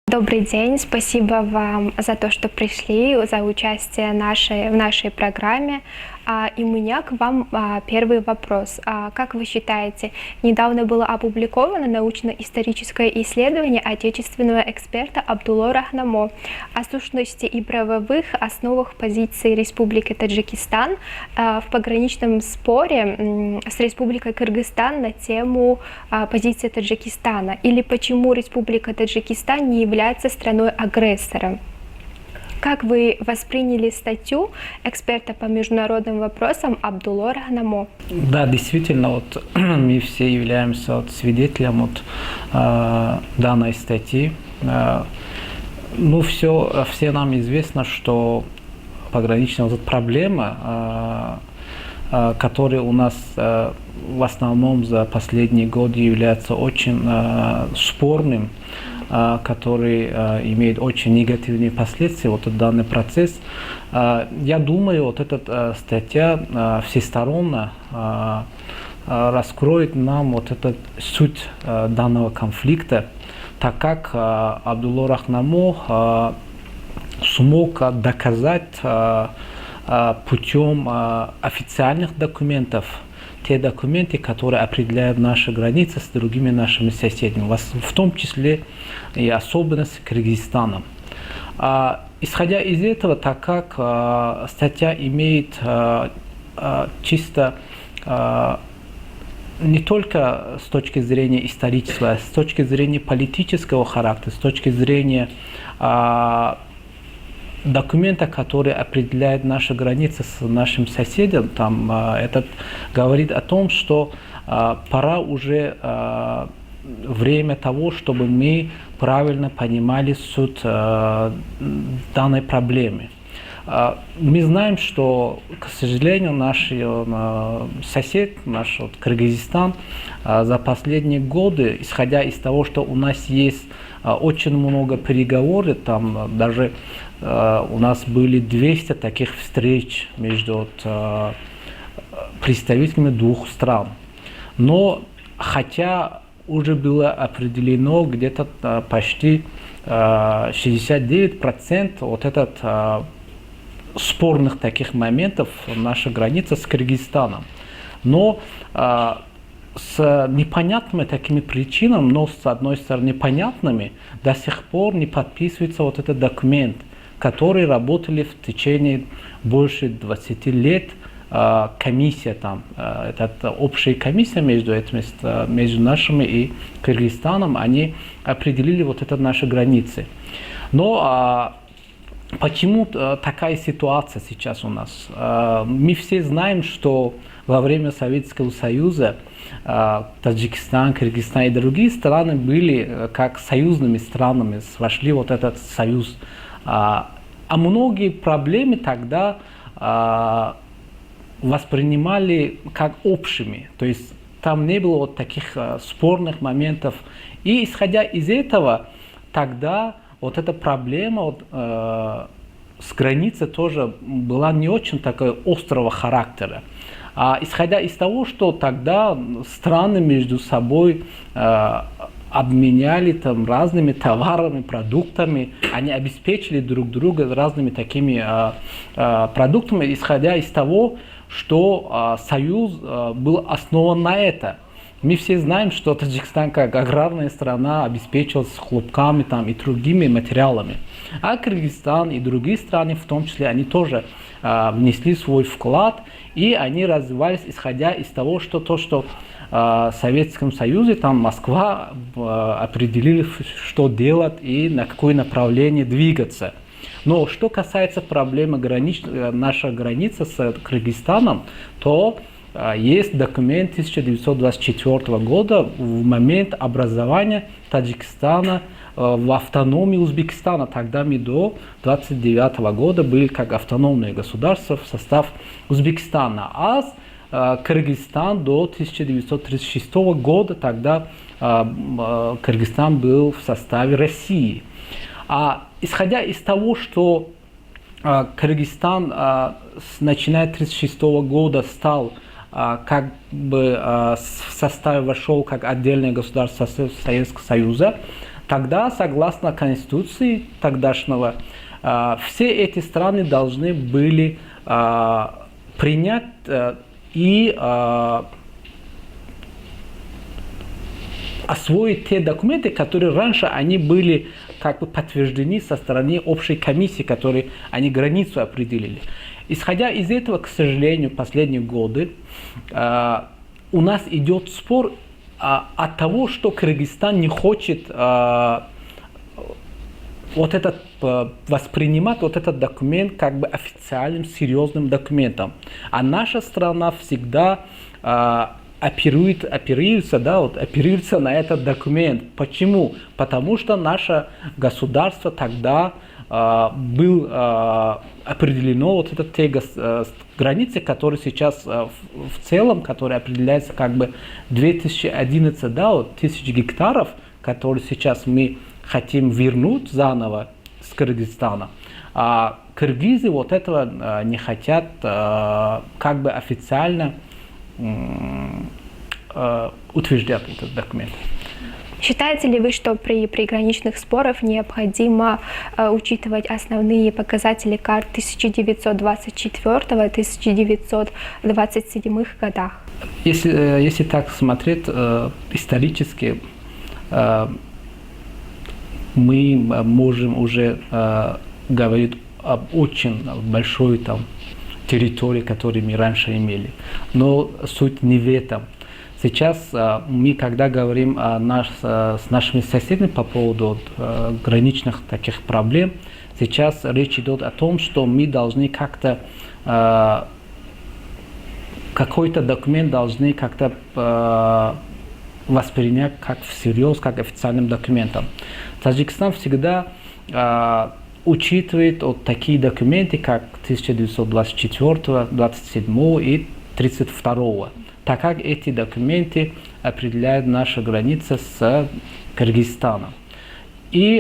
Добрый день, спасибо вам за то, что пришли, за участие в нашей программе. И у меня к вам первый вопрос. Как вы считаете, недавно было опубликовано научно-историческое исследование отечественного эксперта Абдулло Рахнамо о сущности и правовых основах позиции Республики Таджикистан в пограничном споре с Республикой Кыргызстан на тему позиции Таджикистана, или почему Республика Таджикистан не является страной-агрессором. Как вы восприняли статью эксперта по международным вопросам Абдулло Рахнамо? Да, действительно, мы все являемся свидетелем данной статьи. Все нам известно, что пограничная проблема, которая у нас в основном за последние годы является очень спорным, который имеет очень негативные последствия, данный процесс. Я думаю, эта статья всесторонне раскроет нам суть данного конфликта, так как Абдулло Рахнамо смог доказать путем официальных документов те документы, которые определяют наши границы с другими нашими соседями, в том числе и особенности Кыргызстана. Исходя из этого, так как статья имеет чисто не только с точки зрения исторического, а с точки зрения политического характера, с точки зрения документа, который определяет наши границы с нашим соседом, этот говорит о том, что пора уже время того, чтобы мы правильно понимали суть данной проблемы. Мы знаем, что, к сожалению, наш сосед, наш Кыргызстан, за последние годы, исходя из того, что у нас есть очень много переговоров, даже у нас были 200 таких встреч между представителями двух стран. Но хотя уже было определено где-то почти 69% спорных таких моментов нашей границы с Кыргызстаном. Но с непонятными такими причинами, но с одной стороны понятными, до сих пор не подписывается этот документ, которые работали в течение больше 20 лет. Комиссия это общая комиссия между нашими и Кыргызстаном, они определили наши границы. Но почему такая ситуация сейчас у нас? Мы все знаем, что во время Советского Союза Таджикистан, Кыргызстан и другие страны были как союзными странами, вошли в этот союз. Многие проблемы тогда воспринимали как общими, то есть там не было таких спорных моментов. И исходя из этого, тогда эта проблема с границей тоже была не очень такой острого характера. Исходя из того, что тогда страны между собой обменяли разными товарами, продуктами, они обеспечили друг друга разными такими продуктами, исходя из того, что союз был основан на это. Мы все знаем, что Таджикистан как аграрная страна обеспечивалась хлопками и другими материалами. А Кыргызстан и другие страны, в том числе, они тоже внесли свой вклад, и они развивались, исходя из того, что в Советском Союзе Москва определили, что делать и на какое направление двигаться. Но что касается проблемы нашей границы с Кыргызстаном, то есть документ 1924 года в момент образования Таджикистана в автономии Узбекистана. Тогда мы до 1929 года были как автономное государство в состав Узбекистана. Кыргызстан до 1936 года, тогда Кыргызстан был в составе России. Исходя из того, что Кыргызстан, начиная с 1936 года, стал в составе вошел как отдельное государство Советского Союза, Тогда, согласно Конституции тогдашнего, все эти страны должны были принять и освоить те документы, которые раньше они были как бы подтверждены со стороны общей комиссии, которые они границу определили. Исходя из этого, к сожалению, последние годы у нас идет спор от того, что Кыргызстан не хочет воспринимать вот этот документ как бы официальным, серьезным документом. А наша страна всегда оперируется на этот документ. Почему? Потому что наше государство тогда было определено вот это те границы, которые сейчас в целом, которые определяются как бы 2011, тысяч гектаров, которые сейчас мы хотим вернуть заново с Кыргызстана. А кыргызы вот этого не хотят как бы официально утверждать этот документ. Считаете ли вы, что при приграничных спорах необходимо учитывать основные показатели карт 1924-1927 годах? Если так смотреть исторически, мы можем уже говорить об очень большой территории, которую мы раньше имели. Но суть не в этом. Сейчас мы, когда говорим с нашими соседями по поводу граничных таких проблем, сейчас речь идет о том, что мы должны как-то какой-то документ должны как-то воспринять как всерьез, как официальным документом. Таджикистан всегда учитывает такие документы, как 1924, 27 и 32, так как эти документы определяют наши границы с Кыргызстаном. И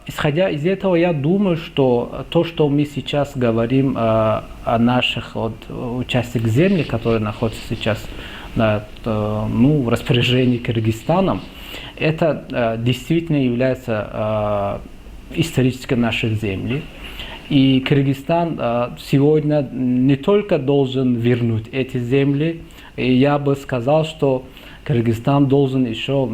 исходя из этого, я думаю, что то, что мы сейчас говорим о наших участках земли, которые находятся сейчас в распоряжении Кыргызстана, это действительно является исторической нашей земли. И Кыргызстан сегодня не только должен вернуть эти земли, и я бы сказал, что Кыргызстан должен еще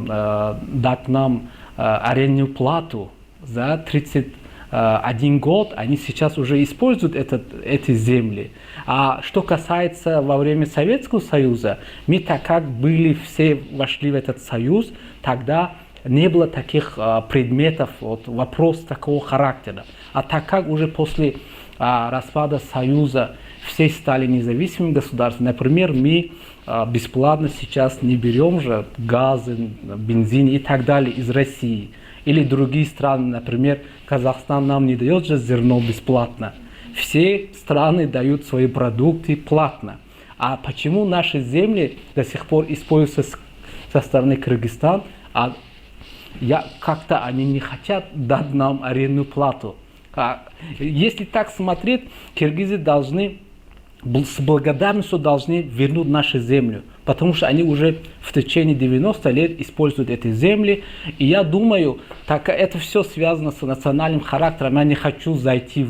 дать нам арендную плату за 31 год. Они сейчас уже используют эти земли. А что касается во время Советского Союза, мы так как все вошли в этот союз, тогда не было таких предметов, вопрос такого характера. А так как уже после распада Союза все стали независимыми государствами, например, мы бесплатно сейчас не берем же газы, бензин и так далее из России. Или другие страны, например, Казахстан нам не дает же зерно бесплатно. Все страны дают свои продукты платно. А почему наши земли до сих пор используются со стороны Кыргызстана, а как-то они не хотят дать нам арендную плату? Если так смотреть, киргизы должны с благодарностью вернуть нашу землю, потому что они уже в течение 90 лет используют эти земли. И я думаю, так это все связано с национальным характером. Я не хочу зайти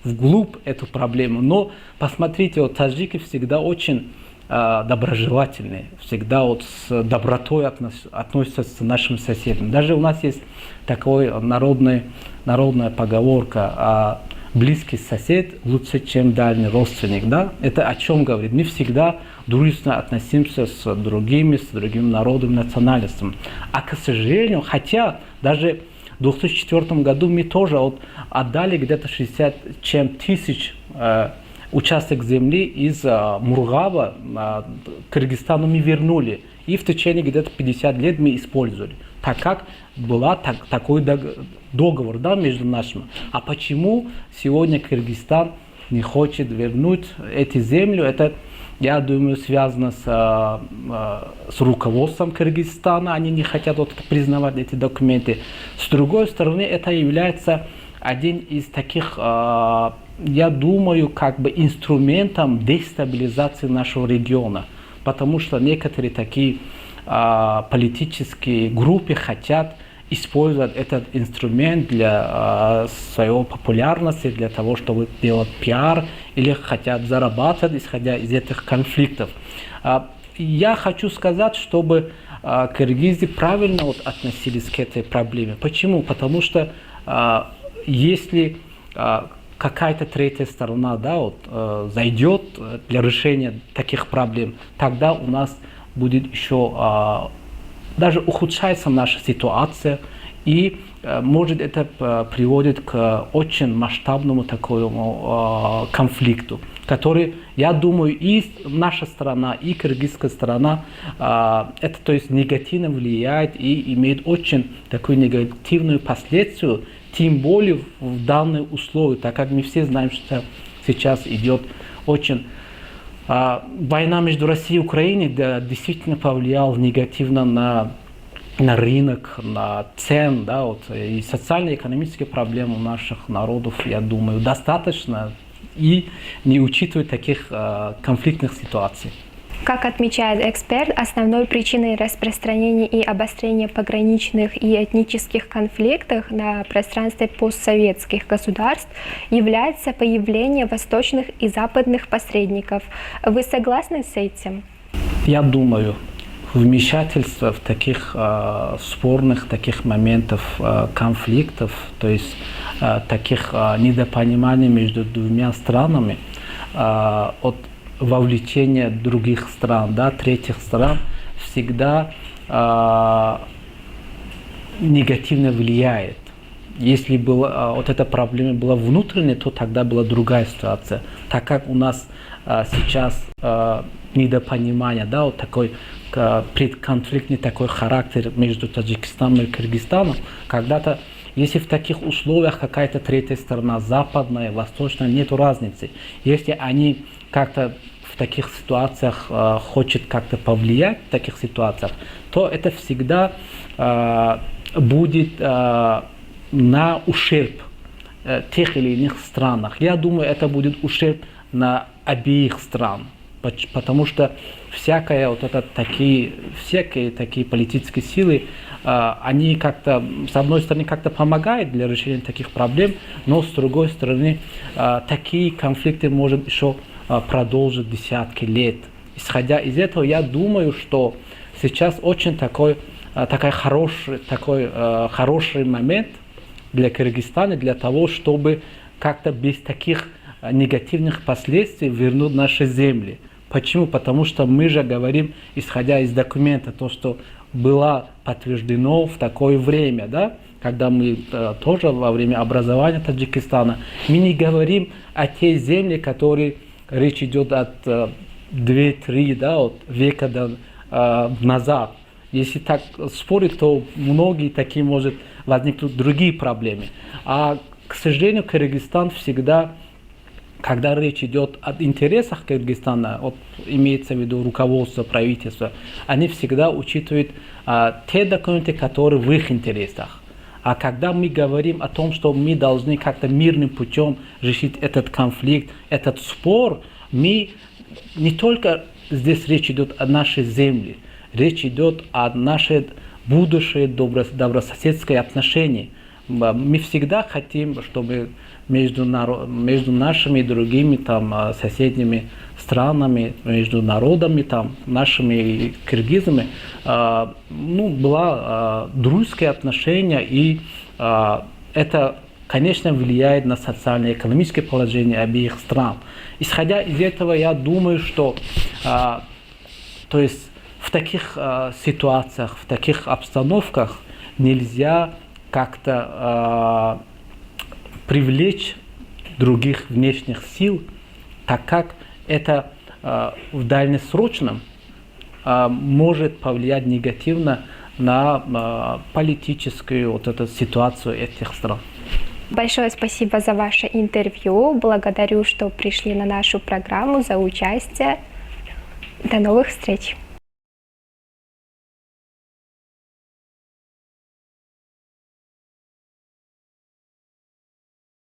вглубь эту проблему, но посмотрите, таджики всегда очень доброжелательные, всегда с добротой относятся к нашим соседям. Даже у нас есть такая народная поговорка: близкий сосед лучше, чем дальний родственник. Да? Это о чем говорит? Мы всегда дружественно относимся с другим народом, национальностям. А к сожалению, хотя даже в 2004 году мы тоже отдали где-то 60 тысяч участок земли из Мургава Кыргызстану мы вернули. И в течение где-то 50 лет мы использовали. Так как был такой договор между нашими. А почему сегодня Кыргызстан не хочет вернуть эти земли? Это, я думаю, связано с руководством Кыргызстана. Они не хотят признавать эти документы. С другой стороны, это является один из таких, я думаю, инструментом дестабилизации нашего региона. Потому что некоторые такие политические группы хотят использовать этот инструмент для своей популярности, для того, чтобы делать пиар или хотят зарабатывать, исходя из этих конфликтов. Я хочу сказать, чтобы киргизы правильно относились к этой проблеме. Почему? Потому что если какая-то третья сторона зайдет для решения таких проблем, тогда у нас будет еще даже ухудшается наша ситуация, и может это приводит к очень масштабному такому конфликту, который, я думаю, и наша страна, и кыргызская сторона, это то есть негативно влияет и имеет очень такую негативную последствию, тем более в данные условия, так как мы все знаем, что сейчас идет очень война между Россией и Украиной действительно повлияла негативно на рынок, на цен, и социально-экономические проблемы наших народов, я думаю, достаточно и не учитывая таких конфликтных ситуаций. Как отмечает эксперт, основной причиной распространения и обострения пограничных и этнических конфликтов на пространстве постсоветских государств является появление восточных и западных посредников. Вы согласны с этим? Я думаю, вмешательство в таких спорных таких моментов, конфликтов, то есть таких недопониманий между двумя странами, от вовлечение других стран, третьих стран всегда негативно влияет. Если эта проблема была внутренняя, то тогда была другая ситуация. Так как у нас сейчас недопонимание, такой предконфликтный такой характер между Таджикистаном и Кыргызстаном, когда-то, если в таких условиях какая-то третья сторона, западная, восточная, нет разницы. Если они как-то в таких ситуациях хочет как-то повлиять в таких ситуациях, то это всегда будет на ущерб тех или иных странах. Я думаю, это будет ущерб на обеих стран, потому что всякие такие политические силы, они как-то, с одной стороны, как-то помогают для решения таких проблем, но с другой стороны, такие конфликты может еще продолжить десятки лет. Исходя из этого, я думаю, что сейчас очень такой хороший момент для Кыргызстана, для того, чтобы как-то без таких негативных последствий вернуть наши земли. Почему? Потому что мы же говорим, исходя из документа, то, что было подтверждено в такое время, когда мы тоже во время образования Таджикистана, мы не говорим о тех землях, которые речь идет от 2-3 века назад. Если так спорить, то многие такие может возникнуть другие проблемы. А, к сожалению, Кыргызстан всегда, когда речь идет о интересах Кыргызстана, имеется в виду руководство, правительство, они всегда учитывают те документы, которые в их интересах. А когда мы говорим о том, что мы должны как-то мирным путем решить этот конфликт, этот спор, мы не только здесь речь идет о нашей земле, речь идет о нашей будущей добрососедской отношении. Мы всегда хотим, чтобы между нашими и другими соседними странами, между народами, нашими киргизами, было дружеское отношение, и это, конечно, влияет на социально-экономическое положение обеих стран. Исходя из этого, я думаю, что то есть в таких ситуациях, в таких обстановках нельзя как-то привлечь других внешних сил, так как это в дальнесрочном может повлиять негативно на политическую эту ситуацию этих стран. Большое спасибо за ваше интервью. Благодарю, что пришли на нашу программу, за участие. До новых встреч!